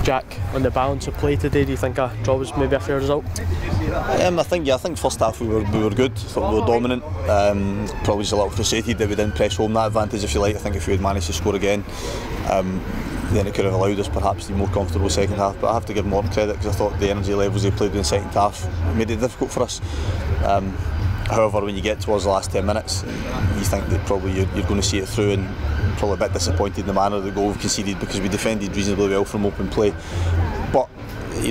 Jack, on the balance of play today, do you think a draw was maybe a fair result? I think first half we were good. I thought we were dominant. Probably just a little frustrated that we didn't press home that advantage, if you like. I think if we had managed to score again, then it could have allowed us perhaps to be more comfortable second half. But I have to give Morton credit, because I thought the energy levels they played in the second half made it difficult for us. However, when you get towards the last 10 minutes, you think that probably you're going to see it through, and probably a bit disappointed in the manner of the goal we conceded, because we defended reasonably well from open play. But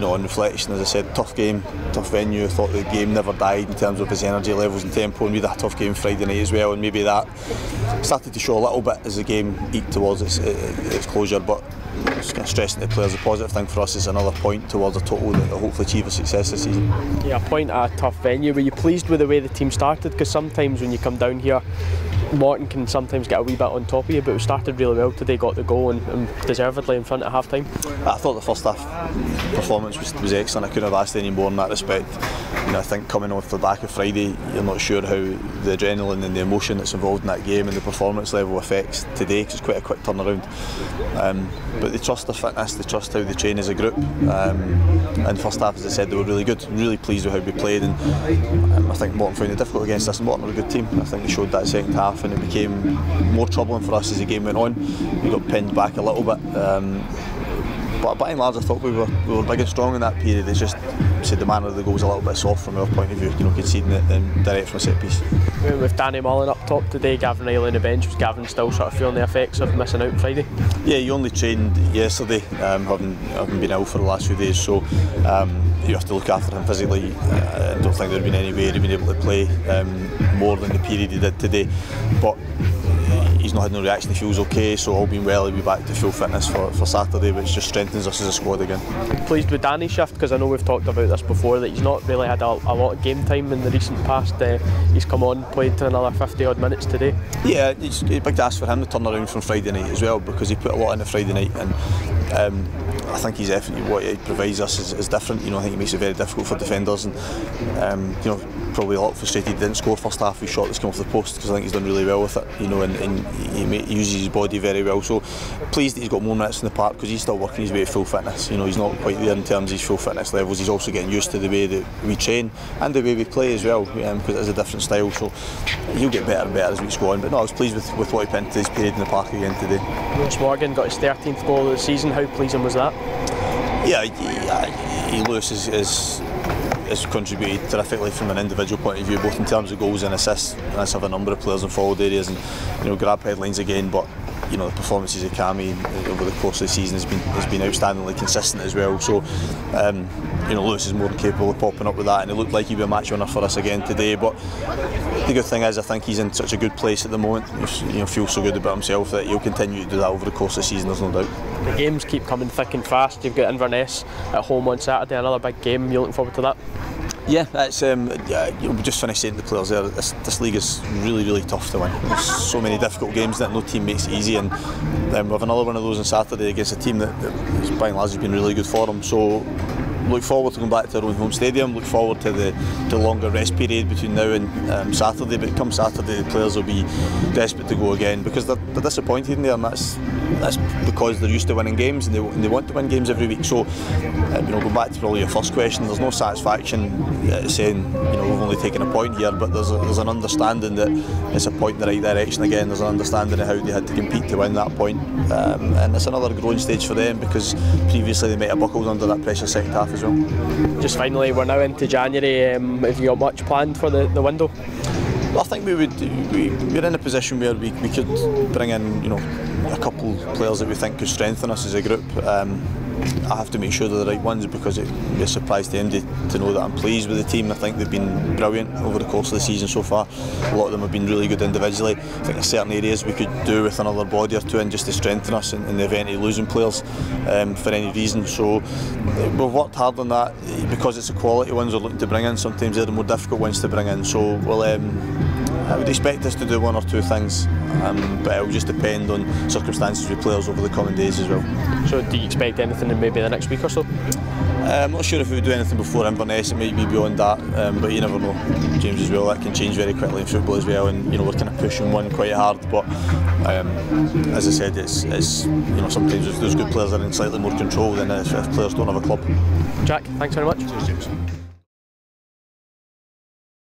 on reflection, as I said, tough game, tough venue. I thought the game never died in terms of its energy levels and tempo, and we had a tough game Friday night as well, and maybe that started to show a little bit as the game eked towards its closure. But just kind of stressing to the players, the positive thing for us is another point towards a total that will hopefully achieve a success this season. Yeah, a point at a tough venue. Were you pleased with the way the team started? Because sometimes when you come down here, Morton can sometimes get a wee bit on top of you, but we started really well today, got the goal, and deservedly in front at half time. I thought the first half performance was excellent. I couldn't have asked any more in that respect. I think coming off the back of Friday, you're not sure how the adrenaline and the emotion that's involved in that game and the performance level affects today, because it's quite a quick turnaround. But they trust their fitness, they trust how they train as a group. And first half, as I said, they were really good. Really pleased with how we played, and I think Morton found it difficult against us. Morton were a good team. I think they showed that second half, and it became more troubling for us as the game went on. We got pinned back a little bit. But by and large, I thought we were big and strong in that period. It's just the manner of the goal was a little bit soft from our point of view, conceding it direct from a set piece. With Danny Mullen up top today, Gavin Riley on the bench, was Gavin still sort of feeling the effects of missing out Friday? Yeah, he only trained yesterday, having been ill for the last few days, so you have to look after him physically. I don't think there would have been any way he'd been able to play more than the period he did today. But he's not had no reaction, he feels okay, so all being well, he'll be back to full fitness for Saturday, which just strengthens us as a squad again. Pleased with Danny's shift, because I know we've talked about this before, that he's not really had a lot of game time in the recent past. He's come on, played another 50 odd minutes today. Yeah, it's a big task for him to turn around from Friday night as well, because he put a lot in the Friday night, and I think his effort, what he provides us is different. I think it makes it very difficult for defenders, and probably a lot frustrated he didn't score first half. His shot that's come off the post, because I think he's done really well with it, and he uses his body very well. So pleased that he's got more minutes in the park, because he's still working his way to full fitness. He's not quite there in terms of his full fitness levels. He's also getting used to the way that we train and the way we play as well, because it is a different style. So he'll get better and better as weeks go on. But no, I was pleased with what he put into his period in the park again today. Lewis Morgan got his 13th goal of the season. How pleasing was that? Yeah, Lewis has contributed terrifically from an individual point of view, both in terms of goals and assists. And I have a number of players in forward areas, and grab headlines again. But the performances of Cammy over the course of the season has been outstandingly consistent as well. So Lewis is more than capable of popping up with that, and it looked like he'd be a match winner for us again today. But the good thing is, I think he's in such a good place at the moment. He feels so good about himself that he'll continue to do that over the course of the season, there's no doubt. The games keep coming thick and fast. You've got Inverness at home on Saturday, another big game. You looking forward to that? Yeah, it's we just finished saying to the players there, this league is really, really tough to win. There's so many difficult games that no team makes it easy, and we have another one of those on Saturday against a team that by and large has been really good for them. So look forward to going back to our own home stadium, look forward to the longer rest period between now and Saturday. But come Saturday, the players will be desperate to go again, because they're disappointed in there, and that's because they're used to winning games, and they want to win games every week. So going back to probably your first question, there's no satisfaction saying we've only taken a point here, but there's an understanding that it's a point in the right direction again. There's an understanding of how they had to compete to win that point, and it's another growing stage for them, because previously they might have buckled under that pressure second half as well. Just finally, we're now into January. Have you got much planned for the window? Well, I think we're in a position where we could bring in a couple of players that we think could strengthen us as a group. I have to make sure they're the right ones, because it would be a surprise to him to know that I'm pleased with the team. I think they've been brilliant over the course of the season so far. A lot of them have been really good individually. I think there's certain areas we could do with another body or two in just to strengthen us in the event of losing players for any reason. So we've worked hard on that, because it's the quality ones we're looking to bring in. Sometimes they're the more difficult ones to bring in. So I would expect us to do one or two things, but it will just depend on circumstances with players over the coming days as well. So do you expect anything in maybe the next week or so? I'm not sure if we would do anything before Inverness. It might be beyond that, but you never know, James, as well. That can change very quickly in football as well, and we're kind of pushing one quite hard. But as I said, it's sometimes those good players are in slightly more control than if players don't have a club. Jack, thanks very much. Cheers, James.